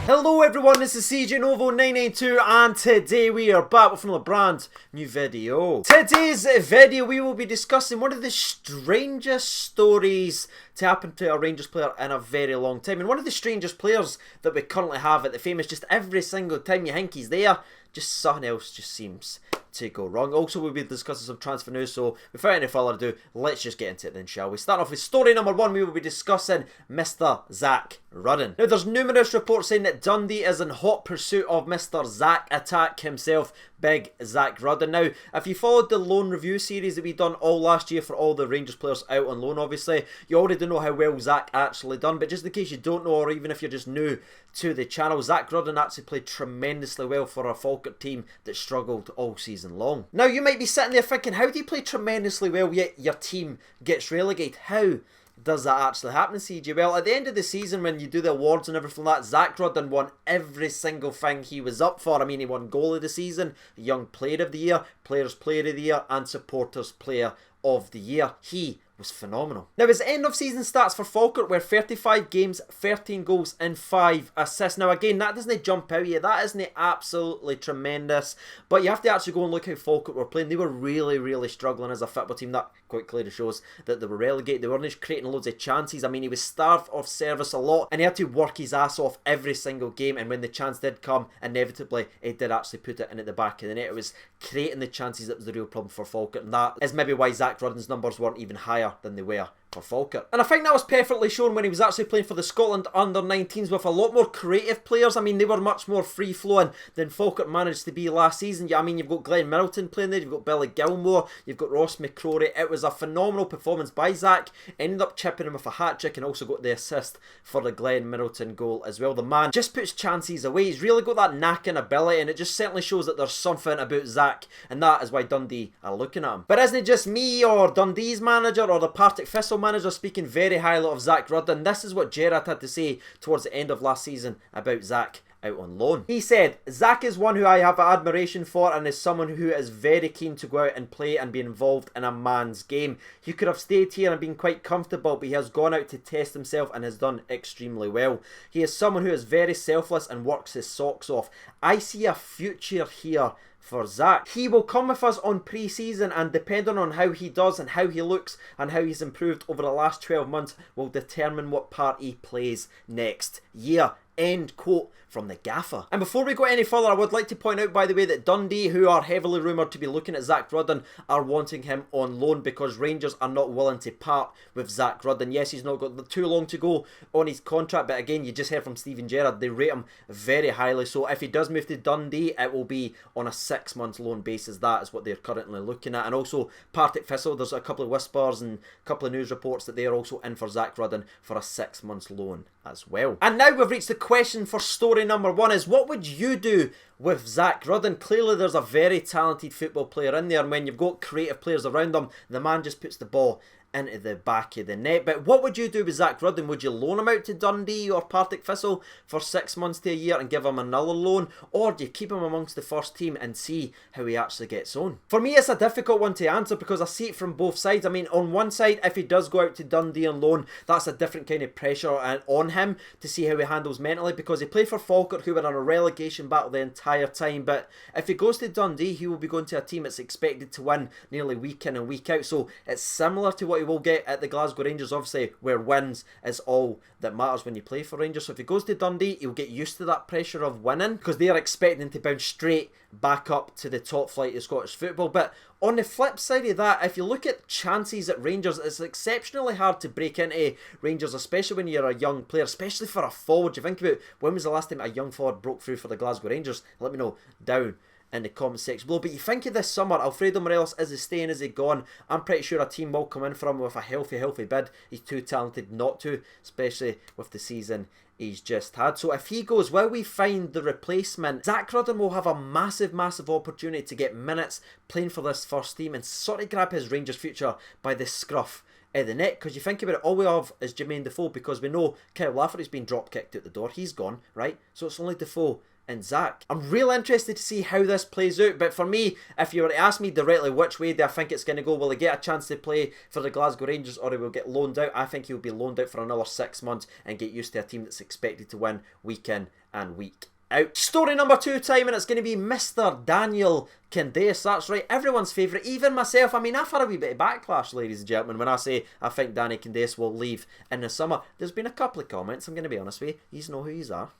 Hello everyone, this is CJ Novo 992 and today we are back with another brand new video. Today's video we will be discussing one of the strangest stories to happen to a Rangers player in a very long time, and one of the strangest players that we currently have at the Famous. Just every single time you think he's there, just something else just seems to go wrong. Also, we'll be discussing some transfer news, so without any further ado, let's just get into it then, shall we? Start off with story number one. We will be discussing Mr. Zach Rudden. Now, there's numerous reports saying that Dundee is in hot pursuit of Mr. Zach Attack himself, Big Zach Rudden. Now, if you followed the loan review series that we done all last year for all the Rangers players out on loan, obviously, you already know how well Zach actually done, but just in case you don't know, or even if you're just new to the channel, Zach Rudden actually played tremendously well for a Falkirk team that struggled all season long. Now, you might be sitting there thinking, how do you play tremendously well yet your team gets relegated? How does that actually happen, CJ? Well, at the end of the season, when you do the awards and everything like that, Zach Rudden won every single thing he was up for. I mean, he won Goal of the Season, Young Player of the Year, Players Player of the Year, and Supporters Player of the Year. He was phenomenal. Now, his end of season stats for Falkirk were 35 games, 13 goals and 5 assists. Now again, that doesn't jump out here, that isn't absolutely tremendous, but you have to actually go and look how Falkirk were playing. They were really struggling as a football team. That quite clearly shows that they were relegated. They weren't just creating loads of chances. I mean, he was starved of service a lot and he had to work his ass off every single game, and when the chance did come, inevitably he did actually put it in at the back of the net. It was creating the chances that was the real problem for Falkirk, and that is maybe why Zach Rudden's numbers weren't even higher than they were for Falkirk. And I think that was perfectly shown when he was actually playing for the Scotland under-19s with a lot more creative players. I mean, they were much more free-flowing than Falkirk managed to be last season. Yeah, I mean, you've got Glenn Middleton playing there, you've got Billy Gilmore, you've got Ross McCrory. It was a phenomenal performance by Zach. Ended up chipping him with a hat-trick and also got the assist for the Glenn Middleton goal as well. The man just puts chances away. He's really got that knack and ability, and it just certainly shows that there's something about Zach, and that is why Dundee are looking at him. But isn't it just me or Dundee's manager or the Partick Thistle manager speaking very highly of Zach Rudden? This is what Gerrard had to say towards the end of last season about Zach out on loan. He said, "Zach is one who I have admiration for and is someone who is very keen to go out and play and be involved in a man's game. He could have stayed here and been quite comfortable, but he has gone out to test himself and has done extremely well. He is someone who is very selfless and works his socks off. I see a future here for Zach. He will come with us on pre-season, and depending on how he does and how he looks and how he's improved over the last 12 months will determine what part he plays next year." End quote from the gaffer. And before we go any further, I would like to point out, by the way, that Dundee, who are heavily rumoured to be looking at Zach Rudden, are wanting him on loan because Rangers are not willing to part with Zach Rudden. Yes, he's not got too long to go on his contract, but again, you just heard from Steven Gerrard, they rate him very highly. So if he does move to Dundee, it will be on a 6-month loan basis. That is what they're currently looking at. And also, Partick Thistle, there's a couple of whispers and a couple of news reports that they are also in for Zach Rudden for a 6-month loan as well. And now we've reached the question for story number one, is what would you do with Zach Rudden? Clearly there's a very talented football player in there, and when you've got creative players around him, the man just puts the ball into the back of the net. But what would you do with Zach Rudden? Would you loan him out to Dundee or Partick Thistle for 6 months to a year and give him another loan, or do you keep him amongst the first team and see how he actually gets on? For me, it's a difficult one to answer because I see it from both sides. I mean, on one side, if he does go out to Dundee on loan, that's a different kind of pressure on him to see how he handles mentally, because he played for Falkirk, who were in a relegation battle the entire time. But if he goes to Dundee, he will be going to a team that's expected to win nearly week in and week out. So it's similar to what he will get at the Glasgow Rangers, obviously, where wins is all that matters when you play for Rangers. So if he goes to Dundee, he'll get used to that pressure of winning because they are expecting to bounce straight back up to the top flight of Scottish football. But on the flip side of that, if you look at chances at Rangers, it's exceptionally hard to break into Rangers, especially when you're a young player, especially for a forward. You think about when was the last time a young forward broke through for the Glasgow Rangers? Let me know down in the comment section below. But you think of this summer, Alfredo Morelos, is he staying, is he gone? I'm pretty sure a team will come in for him with a healthy bid. He's too talented not to, especially with the season he's just had. So if he goes, will we find the replacement? Zach Rudden will have a massive opportunity to get minutes playing for this first team and sort of grab his Rangers future by the scruff of the neck. Because you think about it, all we have is Jermaine Defoe, because we know Kyle Lafferty's been drop kicked out the door. He's gone, right? So it's only Defoe and Zach. I'm real interested to see how this plays out, but for me, if you were to ask me directly which way do I think it's going to go, will he get a chance to play for the Glasgow Rangers or he will get loaned out? I think he'll be loaned out for another 6 months and get used to a team that's expected to win week in and week out. Story number 2 time, and it's going to be Mr. Daniel Candeias. That's right, everyone's favourite, even myself. I mean, I've had a wee bit of backlash, ladies and gentlemen, when I say I think Danny Candeias will leave in the summer. There's been a couple of comments, I'm going to be honest with you. You know who you are.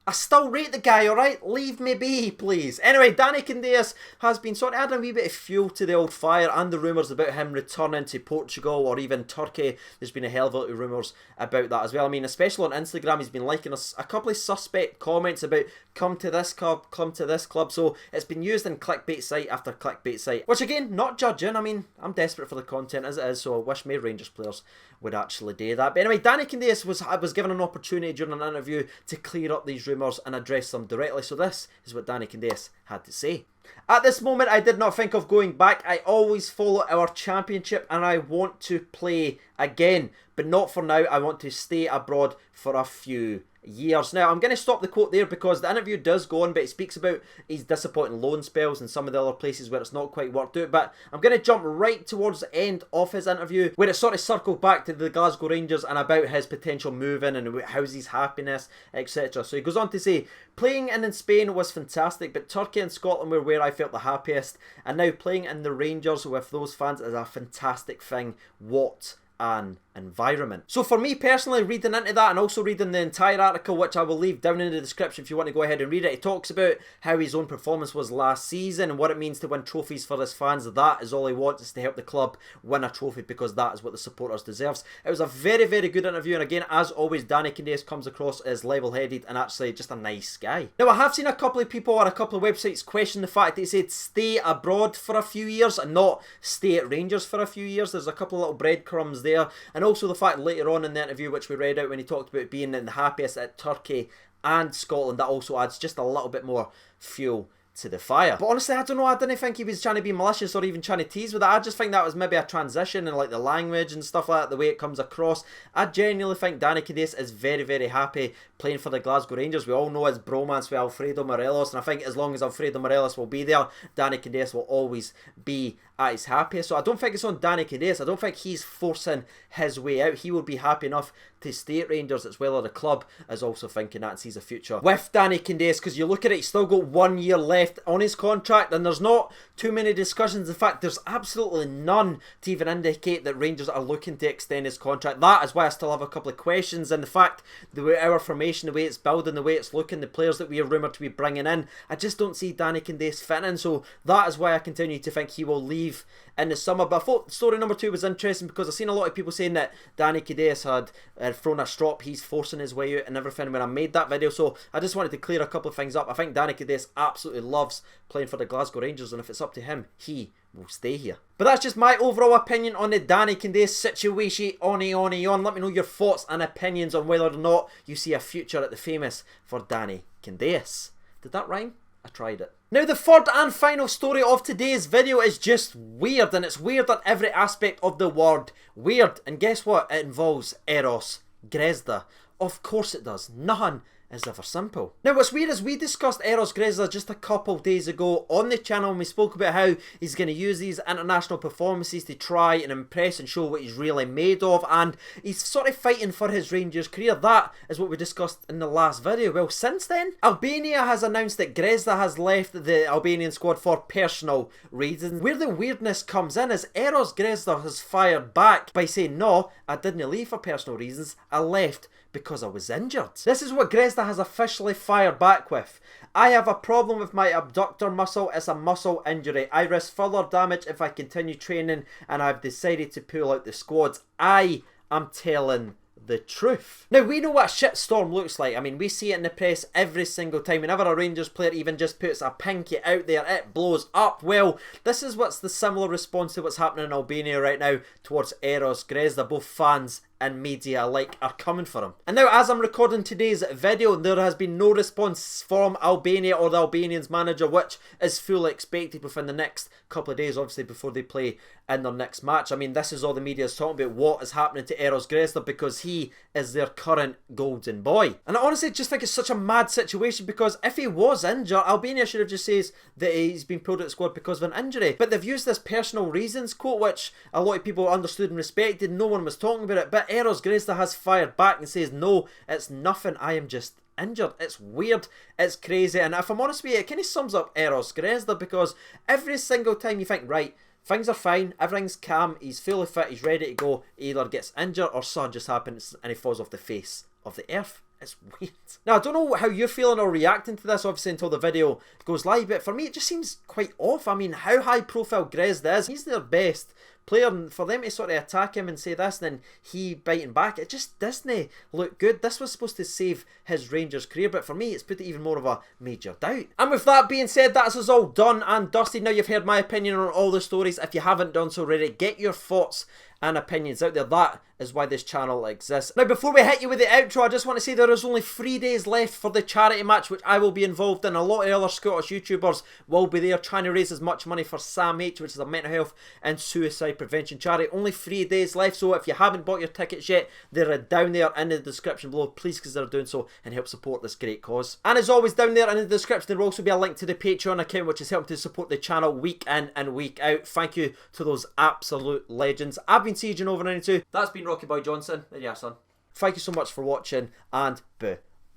I still rate the guy, alright? Leave me be, please. Anyway, Danny Candeias has been sort of adding a wee bit of fuel to the old fire, and the rumours about him returning to Portugal or even Turkey. There's been a hell of a lot of rumours about that as well. I mean, especially on Instagram, he's been liking a couple of suspect comments about come to this club, come to this club. So it's been used in clickbait site after clickbait site. Which again, not judging. I mean, I'm desperate for the content as it is, so I wish more Rangers players would actually do that. But anyway, Danny Candeias was given an opportunity during an interview to clear up these rumours and address them directly. So this is what Danny Candeias had to say. At this moment, I did not think of going back. I always follow our championship and I want to play again. But not for now. I want to stay abroad for a few years. Now, I'm going to stop the quote there because the interview does go on, but it speaks about his disappointing loan spells and some of the other places where it's not quite worked out. But I'm going to jump right towards the end of his interview where it sort of circled back to the Glasgow Rangers and about his potential move-in and how's his happiness, etc. So he goes on to say, playing in Spain was fantastic, but Turkey and Scotland were where I felt the happiest. And now playing in the Rangers with those fans is a fantastic thing. What an environment. So for me personally, reading into that and also reading the entire article, which I will leave down in the description if you want to go ahead and read it, it talks about how his own performance was last season and what it means to win trophies for his fans. That is all he wants, is to help the club win a trophy because that is what the supporters deserves. It was a very, very good interview, and again, as always, Danny Candeias comes across as level-headed and actually just a nice guy. Now, I have seen a couple of people on a couple of websites question the fact that he said stay abroad for a few years and not stay at Rangers for a few years. There's a couple of little breadcrumbs there, and also the fact later on in the interview, which we read out when he talked about being in the happiest at Turkey and Scotland, that also adds just a little bit more fuel to the fire. But honestly, I don't know, I didn't think he was trying to be malicious or even trying to tease with it. I just think that was maybe a transition in like the language and stuff like that, the way it comes across. I genuinely think Danny Candeias is very, very happy playing for the Glasgow Rangers. We all know his bromance with Alfredo Morelos, and I think as long as Alfredo Morelos will be there, Danny Candeias will always be at his happiest. So I don't think it's on Danny Candeias. I don't think he's forcing his way out. He will be happy enough to stay at Rangers as well, or the club is also thinking that and sees a future with Danny Candeias, because you look at it, he's still got 1 year left on his contract and there's not too many discussions. In fact, there's absolutely none to even indicate that Rangers are looking to extend his contract. That is why I still have a couple of questions, and the fact, the way our formation, the way it's building, the way it's looking, the players that we are rumoured to be bringing in, I just don't see Danny Candeias fitting in. So that is why I continue to think he will leave in the summer. But I thought story number 2 was interesting because I've seen a lot of people saying that Danny Candeias had thrown a strop, he's forcing his way out and everything when I made that video. So I just wanted to clear a couple of things up. I think Danny Candeias absolutely loves playing for the Glasgow Rangers, and if it's up to him, he will stay here. But that's just my overall opinion on the Danny Candeias situation. On. Let me know your thoughts and opinions on whether or not you see a future at the famous for Danny Candeias. Did that rhyme? I tried it. Now, the third and final story of today's video is just weird, and it's weird on every aspect of the word weird. And guess what? It involves Eros Grezda. Of course it does. Nothing is ever simple. Now, what's weird is we discussed Eros Grezda just a couple days ago on the channel, and we spoke about how he's going to use these international performances to try and impress and show what he's really made of, and he's sort of fighting for his Rangers career. That is what we discussed in the last video. Well, since then, Albania has announced that Grezda has left the Albanian squad for personal reasons. Where the weirdness comes in is Eros Grezda has fired back by saying, no, I didn't leave for personal reasons, I left because I was injured. This is what Grezda has officially fired back with. I have a problem with my abductor muscle. It's a muscle injury. I risk further damage if I continue training, and I've decided to pull out the squads. I am telling the truth. Now, we know what a shitstorm looks like. I mean, we see it in the press every single time. Whenever a Rangers player even just puts a pinky out there, it blows up. Well, this is what's the similar response to what's happening in Albania right now towards Eros Grezda. Both fans and media alike are coming for him. And now, as I'm recording today's video, there has been no response from Albania or the Albanians manager, which is fully expected within the next couple of days, obviously, before they play in their next match. I mean, this is all the media is talking about, what is happening to Eros Grezda, because he is their current golden boy. And I honestly just think it's such a mad situation, because if he was injured, Albania should have just said that he's been pulled out of the squad because of an injury. But they've used this personal reasons quote, which a lot of people understood and respected. No one was talking about it. But Eros Grezda has fired back and says, no, it's nothing. I am just injured. It's weird, it's crazy. And if I'm honest with you, it kind of sums up Eros Grezda, because every single time you think, right, things are fine, everything's calm, he's fully fit, he's ready to go, he either gets injured or something just happens and he falls off the face of the earth. It's weird. Now, I don't know how you're feeling or reacting to this, obviously, until the video goes live, but for me, it just seems quite off. I mean, how high profile Grezda is. He's their best player, and for them to sort of attack him and say this, and then he biting back, it just doesn't look good. This was supposed to save his Rangers career, but for me, it's put it even more of a major doubt. And with that being said, that's us all done and dusted. Now you've heard my opinion on all the stories. If you haven't done so already, get your thoughts and opinions out there. That is why this channel exists. Now, before we hit you with the outro, I just want to say there is only 3 days left for the charity match, which I will be involved in. A lot of other Scottish YouTubers will be there trying to raise as much money for Sam H, which is a mental health and suicide prevention charity. Only 3 days left, so if you haven't bought your tickets yet, they're down there in the description below. Please consider doing so and help support this great cause. And as always, down there in the description, there will also be a link to the Patreon account, which is helping to support the channel week in and week out. Thank you to those absolute legends. I've been Sieging Over 92. That's been Rocky Boy Johnson. There you are, son. Thank you so much for watching, and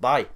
bye.